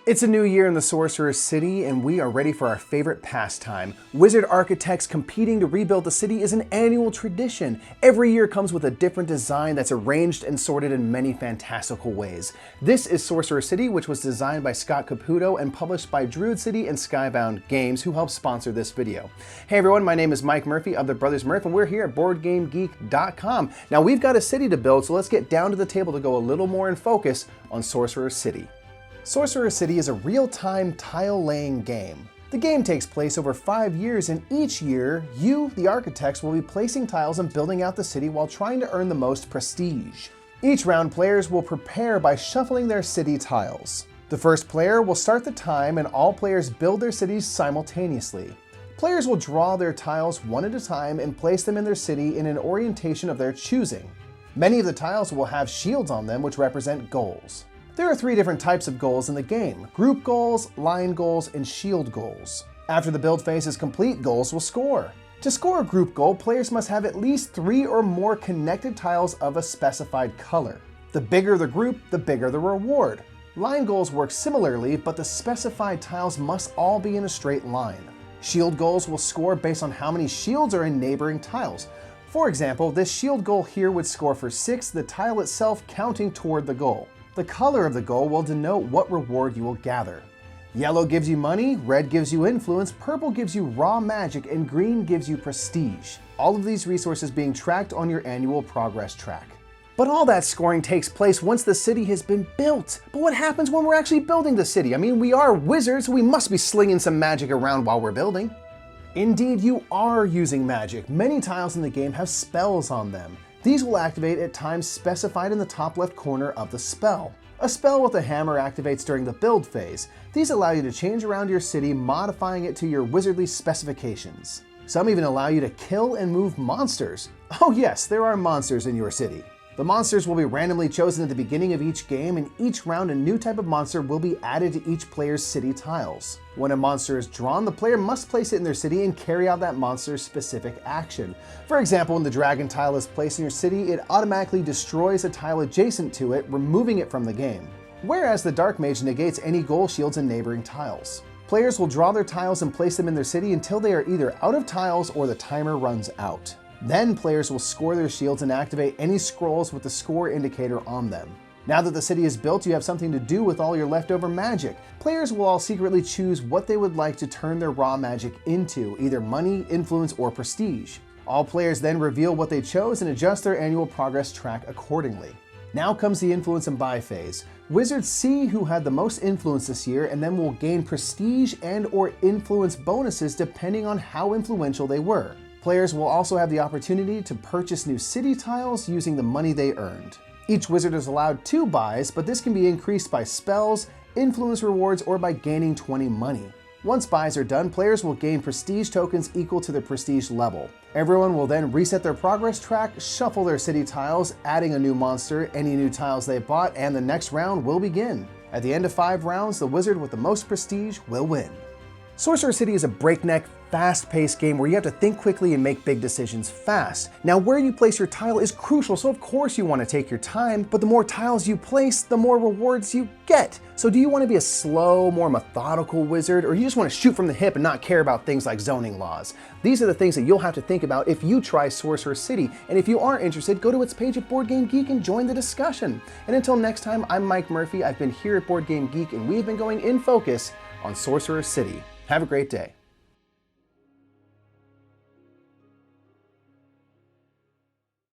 It's a new year in the Sorcerer City, and we are ready for our favorite pastime. Wizard architects competing to rebuild the city is an annual tradition. Every year comes with a different design that's arranged and sorted in many fantastical ways. This is Sorcerer City, which was designed by Scott Caputo and published by Druid City and Skybound Games, who helped sponsor this video. Hey everyone, my name is Mike Murphy of the Brothers Murph, and we're here at BoardGameGeek.com. Now we've got a city to build, so let's get down to the table to go a little more in focus on Sorcerer City. Sorcerer City is a real-time tile-laying game. The game takes place over 5 years, and each year, you, the architects, will be placing tiles and building out the city while trying to earn the most prestige. Each round, players will prepare by shuffling their city tiles. The first player will start the time, and all players build their cities simultaneously. Players will draw their tiles one at a time and place them in their city in an orientation of their choosing. Many of the tiles will have shields on them, which represent goals. There are 3 different types of goals in the game: group goals, line goals, and shield goals. After the build phase is complete, goals will score. To score a group goal, players must have at least 3 or more connected tiles of a specified color. The bigger the group, the bigger the reward. Line goals work similarly, but the specified tiles must all be in a straight line. Shield goals will score based on how many shields are in neighboring tiles. For example, this shield goal here would score for 6, the tile itself counting toward the goal. The color of the goal will denote what reward you will gather. Yellow gives you money, red gives you influence, purple gives you raw magic, and green gives you prestige. All of these resources being tracked on your annual progress track. But all that scoring takes place once the city has been built. But what happens when we're actually building the city? I mean, we are wizards, so we must be slinging some magic around while we're building. Indeed, you are using magic. Many tiles in the game have spells on them. These will activate at times specified in the top left corner of the spell. A spell with a hammer activates during the build phase. These allow you to change around your city, modifying it to your wizardly specifications. Some even allow you to kill and move monsters. Oh yes, there are monsters in your city. The monsters will be randomly chosen at the beginning of each game, and each round a new type of monster will be added to each player's city tiles. When a monster is drawn, the player must place it in their city and carry out that monster's specific action. For example, when the dragon tile is placed in your city, it automatically destroys a tile adjacent to it, removing it from the game. Whereas the dark mage negates any goal shields in neighboring tiles. Players will draw their tiles and place them in their city until they are either out of tiles or the timer runs out. Then players will score their shields and activate any scrolls with the score indicator on them. Now that the city is built, you have something to do with all your leftover magic. Players will all secretly choose what they would like to turn their raw magic into, either money, influence, or prestige. All players then reveal what they chose and adjust their annual progress track accordingly. Now comes the influence and buy phase. Wizards see who had the most influence this year and then will gain prestige and/or influence bonuses depending on how influential they were. Players will also have the opportunity to purchase new city tiles using the money they earned. Each wizard is allowed 2 buys, but this can be increased by spells, influence rewards, or by gaining 20 money. Once buys are done, players will gain prestige tokens equal to their prestige level. Everyone will then reset their progress track, shuffle their city tiles, adding a new monster, any new tiles they bought, and the next round will begin. At the end of 5 rounds, the wizard with the most prestige will win. Sorcerer City is a breakneck, fast-paced game where you have to think quickly and make big decisions fast. Now, where you place your tile is crucial, so of course you want to take your time, but the more tiles you place, the more rewards you get. So do you want to be a slow, more methodical wizard, or you just want to shoot from the hip and not care about things like zoning laws? These are the things that you'll have to think about if you try Sorcerer City, and if you are interested, go to its page at Board Game Geek and join the discussion. And until next time, I'm Mike Murphy. I've been here at Board Game Geek, and we've been going in focus on Sorcerer City. Have a great day.